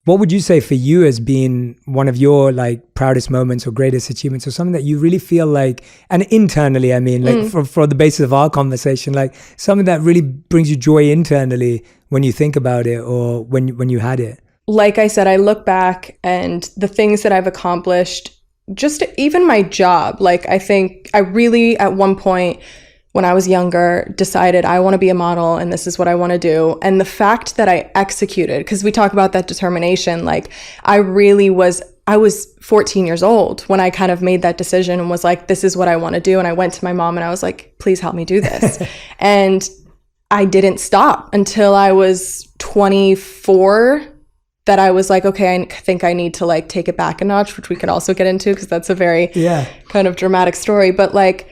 What would you say for you has been one of your like proudest moments or greatest achievements, or something that you really feel like, and internally, I mean, like for the basis of our conversation, like something that really brings you joy internally when you think about it or when you had it? Like I said, I look back and the things that I've accomplished, just even my job, like I think I really at one point when I was younger decided I want to be a model and this is what I want to do. And the fact that I executed, because we talk about that determination, like I was 14 years old when I kind of made that decision and was like, this is what I want to do. And I went to my mom and I was like, please help me do this. And I didn't stop until I was 24, that I was like, okay, I think I need to like take it back a notch, which we could also get into because that's a very kind of dramatic story. But like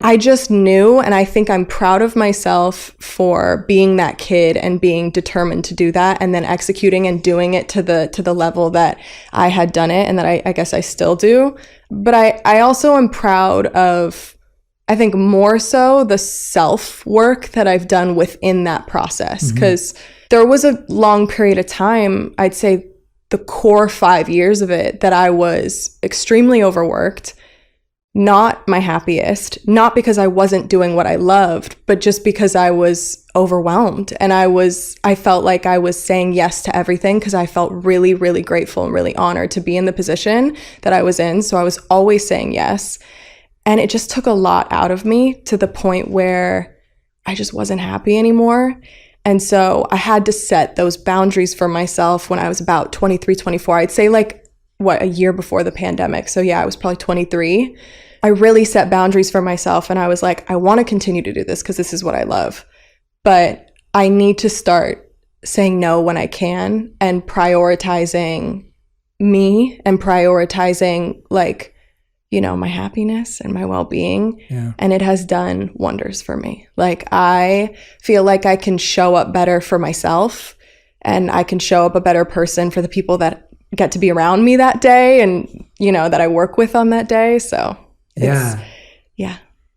I just knew, and I think I'm proud of myself for being that kid and being determined to do that and then executing and doing it to the level that I had done it and that I guess I still do. But I also am proud of, I think more so the self-work that I've done within that process, because there was a long period of time, I'd say the core 5 years of it, that I was extremely overworked, not my happiest, not because I wasn't doing what I loved, but just because I was overwhelmed. And I felt like I was saying yes to everything because I felt really, really grateful and really honored to be in the position that I was in. So I was always saying yes. And it just took a lot out of me to the point where I just wasn't happy anymore. And so I had to set those boundaries for myself when I was about 23, 24. I'd say like, a year before the pandemic. So yeah, I was probably 23. I really set boundaries for myself and I was like, I want to continue to do this because this is what I love. But I need to start saying no when I can and prioritizing me and prioritizing like, you know, my happiness and my well-being. Yeah. And it has done wonders for me. Like I feel like I can show up better for myself and I can show up a better person for the people that get to be around me that day and, you know, that I work with on that day. So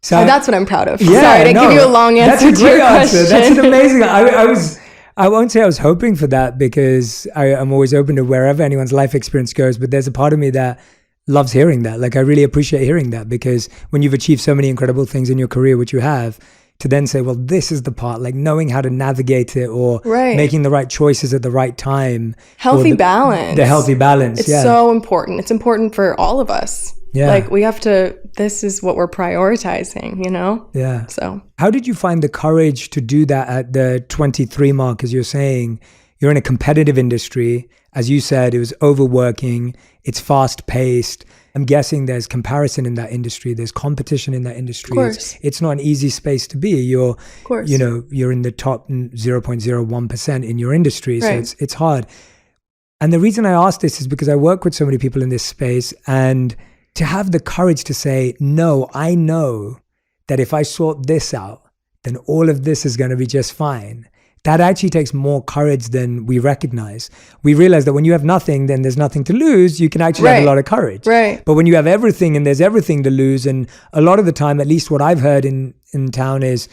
so that's what I'm proud of. Sorry, I didn't give you a long answer to your question. That's an amazing. I won't say I was hoping for that because I'm always open to wherever anyone's life experience goes, but there's a part of me that loves hearing that. Like I really appreciate hearing that, because when you've achieved so many incredible things in your career, which you have, to then say, well, this is the part, like knowing how to navigate it or making the right choices at the right time. Healthy balance. The healthy balance. It's so important. It's important for all of us. Yeah. Like we have to, this is what we're prioritizing, you know? Yeah. So how did you find the courage to do that at the 23 mark? As you're saying, you're in a competitive industry. As you said, it was overworking. It's fast paced. I'm guessing there's comparison in that industry. There's competition in that industry. Of course. It's not an easy space to be. You're in the top 0.01% in your industry. So it's hard. And the reason I ask this is because I work with so many people in this space, and to have the courage to say, no, I know that if I sort this out, then all of this is going to be just fine. That actually takes more courage than we recognize. We realize that when you have nothing, then there's nothing to lose. You can actually have a lot of courage. Right. But when you have everything and there's everything to lose, and a lot of the time, at least what I've heard in town is,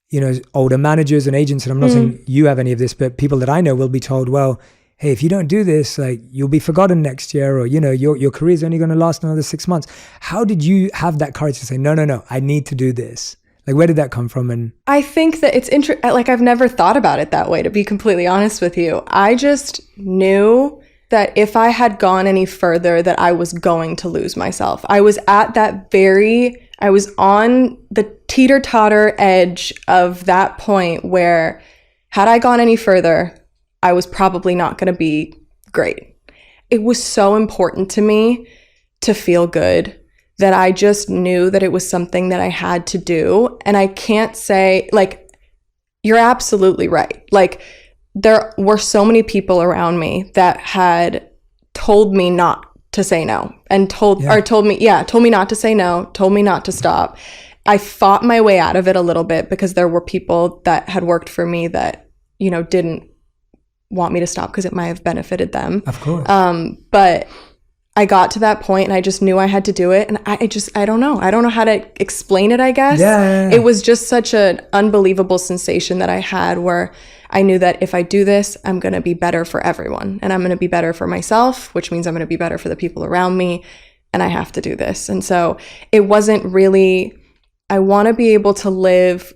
you know, older managers and agents, and I'm not saying you have any of this, but people that I know will be told, well, hey, if you don't do this, like you'll be forgotten next year, or, you know, your career is only going to last another 6 months. How did you have that courage to say, no, I need to do this? Like, where did that come from? And I think that it's like, I've never thought about it that way, to be completely honest with you. I just knew that if I had gone any further, that I was going to lose myself. I was at I was on the teeter-totter edge of that point where had I gone any further, I was probably not going to be great. It was so important to me to feel good that I just knew that it was something that I had to do. And I can't say, like, you're absolutely right. Like, there were so many people around me that had told me not to say no, and told me not to say no, told me not to stop. I fought my way out of it a little bit because there were people that had worked for me that, you know, didn't want me to stop because it might have benefited them. Of course. But I got to that point and I just knew I had to do it. And I don't know. I don't know how to explain it, I guess. Yeah. It was just such an unbelievable sensation that I had where I knew that if I do this, I'm going to be better for everyone. And I'm going to be better for myself, which means I'm going to be better for the people around me. And I have to do this. And so it wasn't really, I want to be able to live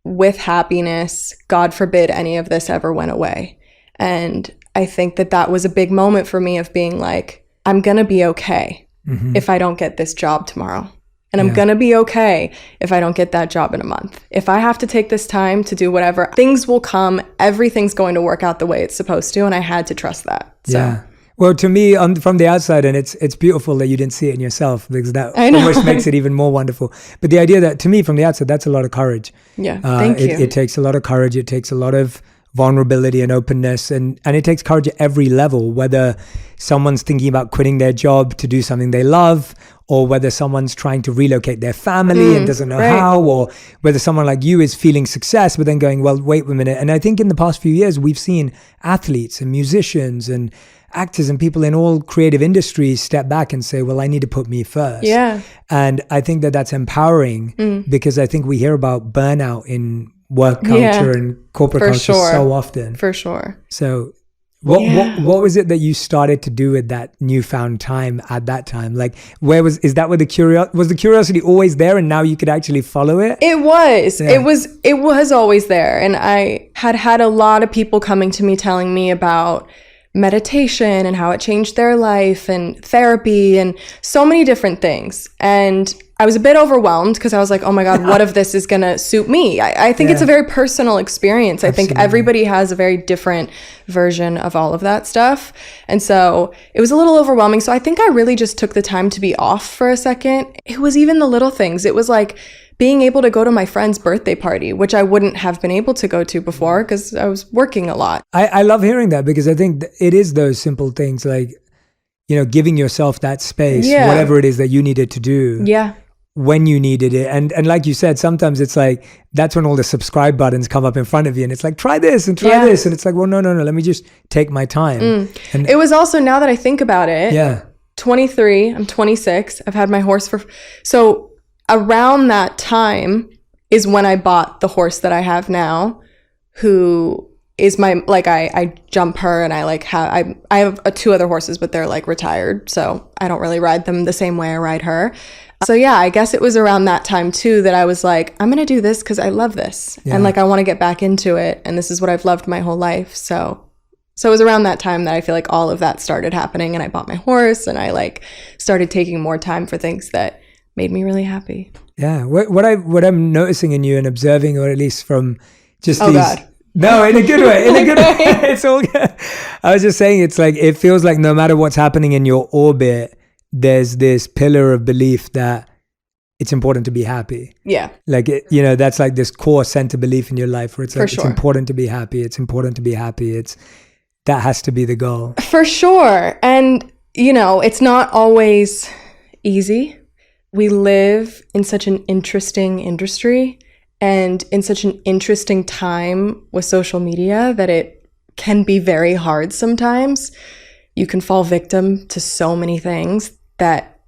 with happiness. God forbid any of this ever went away. And I think that that was a big moment for me of being like, I'm going to be okay if I don't get this job tomorrow. And I'm going to be okay if I don't get that job in a month. If I have to take this time to do whatever, things will come. Everything's going to work out the way it's supposed to. And I had to trust that. So. Yeah. Well, to me, from the outside, and it's beautiful that you didn't see it in yourself, because that almost makes it even more wonderful. But the idea that, to me, from the outside, that's a lot of courage. Yeah, thank you. It takes a lot of courage. It takes a lot of vulnerability and openness, and it takes courage at every level, whether someone's thinking about quitting their job to do something they love, or whether someone's trying to relocate their family and doesn't know how, or whether someone like you is feeling success but then going, well, wait a minute. And I think in the past few years we've seen athletes and musicians and actors and people in all creative industries step back and say, well, I need to put me first. Yeah. And I think that that's empowering, because I think we hear about burnout in work culture and corporate culture so often. For sure. So what was it that you started to do with that newfound time at that time? Like, was the curiosity always there and now you could actually follow it? It was. Yeah. It was always there. And I had a lot of people coming to me telling me about meditation and how it changed their life, and therapy and so many different things. And I was a bit overwhelmed because I was like, oh my God, what if this is going to suit me? I think it's a very personal experience. Absolutely. I think everybody has a very different version of all of that stuff. And so it was a little overwhelming. So I think I really just took the time to be off for a second. It was even the little things. It was like being able to go to my friend's birthday party, which I wouldn't have been able to go to before because I was working a lot. I love hearing that, because I think it is those simple things, like, giving yourself that space, whatever it is that you needed to do. Yeah. When you needed it. And like you said, sometimes it's like, that's when all the subscribe buttons come up in front of you and it's like, try this and try this. And it's like, well, no, let me just take my time. And it was also, now that I think about it, 23, I'm 26. I've had my horse so around that time is when I bought the horse that I have now, who is my, like, I jump her, and I have 2 other horses, but they're like retired. So I don't really ride them the same way I ride her. So yeah, I guess it was around that time too that I was like, I'm going to do this because I love this. And like, I want to get back into it. And this is what I've loved my whole life. So it was around that time that I feel like all of that started happening, and I bought my horse, and I like started taking more time for things that made me really happy. Yeah. What I'm noticing in you and observing, or at least from just these... God. No, in a good way. In a good way. It's all good. I was just saying, it's like, it feels like no matter what's happening in your orbit, there's this pillar of belief that it's important to be happy. Yeah. Like, that's like this core center belief in your life where it's like, it's important to be happy. It's important to be happy. That has to be the goal. For sure. And, it's not always easy. We live in such an interesting industry and in such an interesting time with social media that it can be very hard sometimes. You can fall victim to so many things that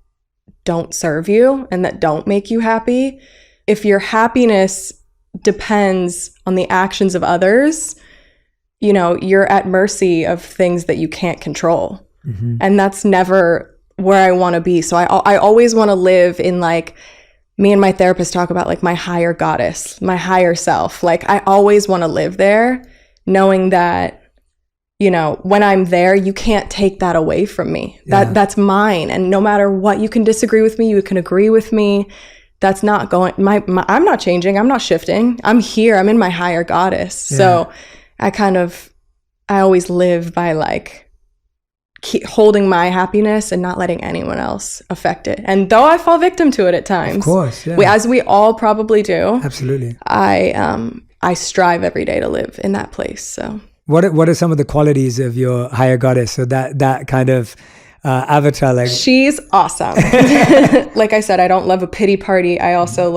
don't serve you and that don't make you happy. If your happiness depends on the actions of others, you're at mercy of things that you can't control. Mm-hmm. And that's never where I want to be. So I always want to live in, like, me and my therapist talk about, like, my higher goddess, my higher self. Like, I always want to live there, knowing that, when I'm there, you can't take that away from me. That's mine. And no matter what, you can disagree with me, you can agree with me. That's not going, I'm not changing. I'm not shifting. I'm here. I'm in my higher goddess. Yeah. So I always live by, like, keep holding my happiness and not letting anyone else affect it. And though I fall victim to it at times, of course, as we all probably do. Absolutely. I strive every day to live in that place. So what are some of the qualities of your higher goddess? So that kind of avatar, like, she's awesome. Like I said, I don't love a pity party. I also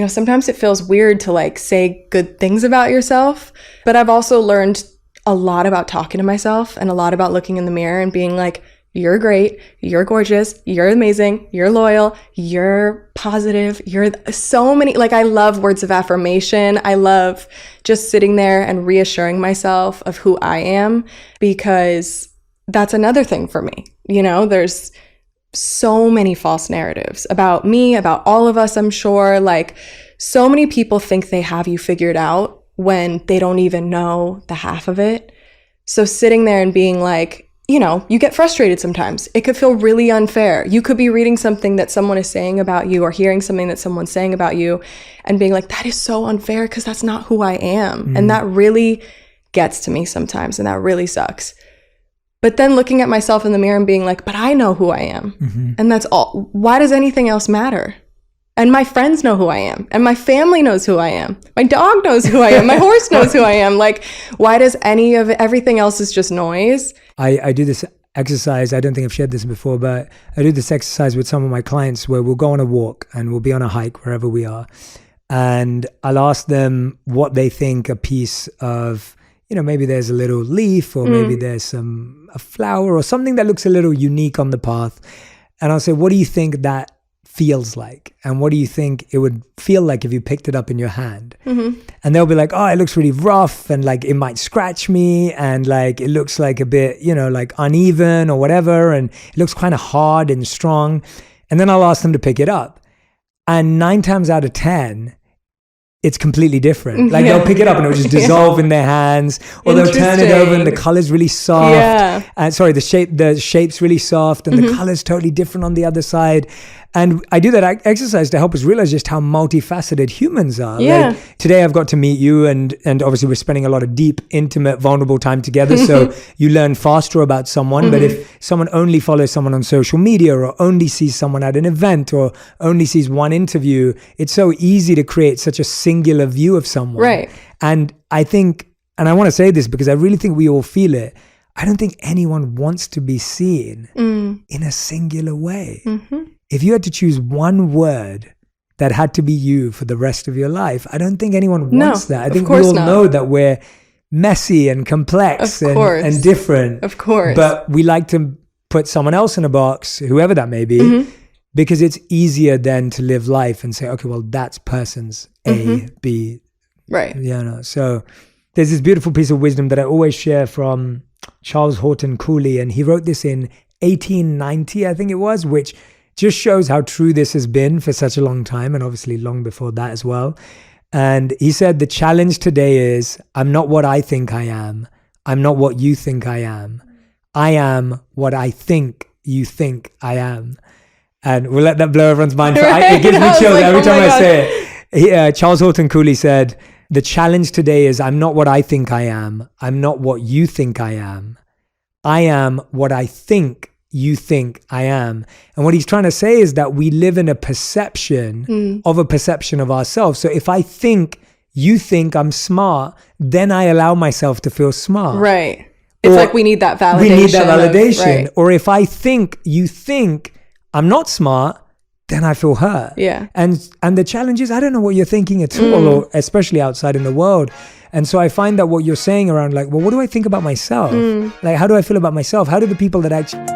sometimes it feels weird to, like, say good things about yourself, but I've also learned a lot about talking to myself and a lot about looking in the mirror and being like, you're great, you're gorgeous, you're amazing, you're loyal, you're positive, you're so many, like, I love words of affirmation. I love just sitting there and reassuring myself of who I am, because that's another thing for me. You know, there's so many false narratives about me, about all of us, I'm sure. Like, so many people think they have you figured out when they don't even know the half of it. So sitting there and being like, you know, you get frustrated sometimes. It could feel really unfair. You could be reading something that someone is saying about you, or hearing something that someone's saying about you, and being like, that is so unfair because that's not who I am. And that really gets to me sometimes, and that really sucks. But then looking at myself in the mirror and being like, but I know who I am. And that's all. Why does anything else matter? And my friends know who I am. And my family knows who I am. My dog knows who I am. My horse knows who I am. Like, why does everything else is just noise? I do this exercise. I don't think I've shared this before, but I do this exercise with some of my clients where we'll go on a walk and we'll be on a hike wherever we are. And I'll ask them what they think a piece of, you know, maybe there's a little leaf, or maybe there's a flower or something that looks a little unique on the path. And I'll say, what do you think that feels like? And what do you think it would feel like if you picked it up in your hand? And they'll be like, oh, it looks really rough, and like it might scratch me, and like it looks like a bit, you know, like uneven or whatever, and it looks kind of hard and strong. And then I'll ask them to pick it up, and 9 times out of 10 it's completely different. Like they'll pick it up and it'll just dissolve in their hands, or they'll turn it over and the color's really soft. The shape's really soft, and the color's totally different on the other side. And I do that exercise to help us realize just how multifaceted humans are. Like, today I've got to meet you, and obviously we're spending a lot of deep, intimate, vulnerable time together. So you learn faster about someone. But if someone only follows someone on social media, or only sees someone at an event, or only sees one interview, it's so easy to create such a singular view of someone. Right. And I think, and I want to say this because I really think we all feel it, I don't think anyone wants to be seen in a singular way. If you had to choose one word that had to be you for the rest of your life, I don't think anyone wants that. I think we all know that we're messy and complex and different. Of course. But we like to put someone else in a box, whoever that may be, because it's easier then to live life and say, okay, well, that's person's A, B. Right. You know, so there's this beautiful piece of wisdom that I always share from Charles Horton Cooley, and he wrote this in 1890, I think it was, which just shows how true this has been for such a long time, and obviously long before that as well. And he said, the challenge today is, I'm not what I think I am. I'm not what you think I am. I am what I think you think I am. And we'll let that blow everyone's mind. It gives me chills every time I say it. Charles Horton Cooley said, the challenge today is, I'm not what I think I am. I'm not what you think I am. I am what I think you think I am. And what he's trying to say is that we live in a perception of ourselves. So if I think you think I'm smart, then I allow myself to feel smart. Right. It's like we need that validation. Or if I think you think I'm not smart, then I feel hurt. Yeah. And the challenge is, I don't know what you're thinking at all, or especially outside in the world. And so I find that what you're saying around, like, well, what do I think about myself? Like, how do I feel about myself? How do the people that actually...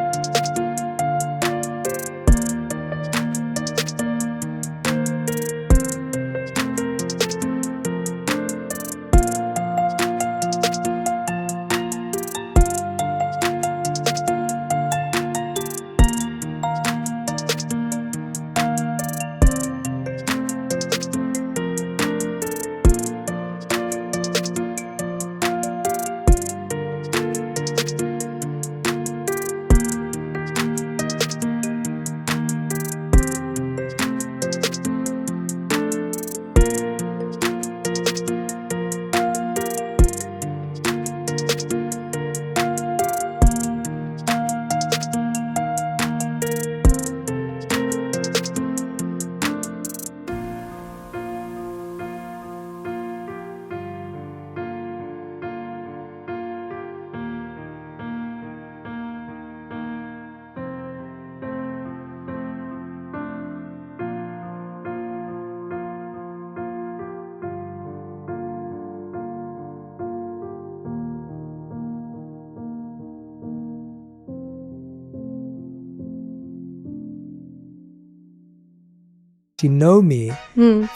know me,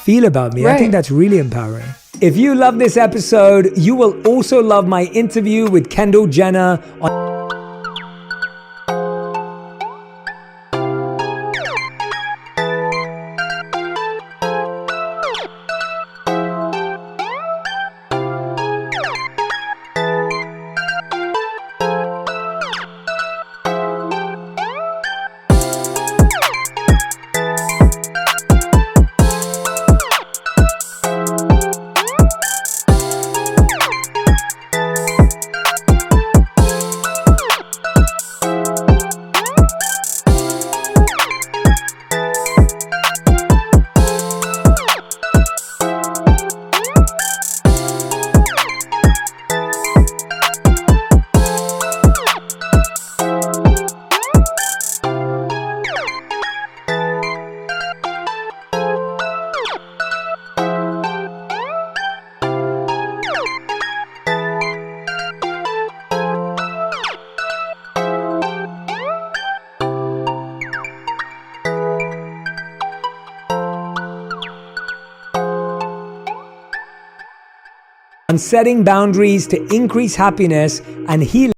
feel about me. I think that's really empowering. If you love this episode, you will also love my interview with Kendall Jenner on setting boundaries to increase happiness and healing.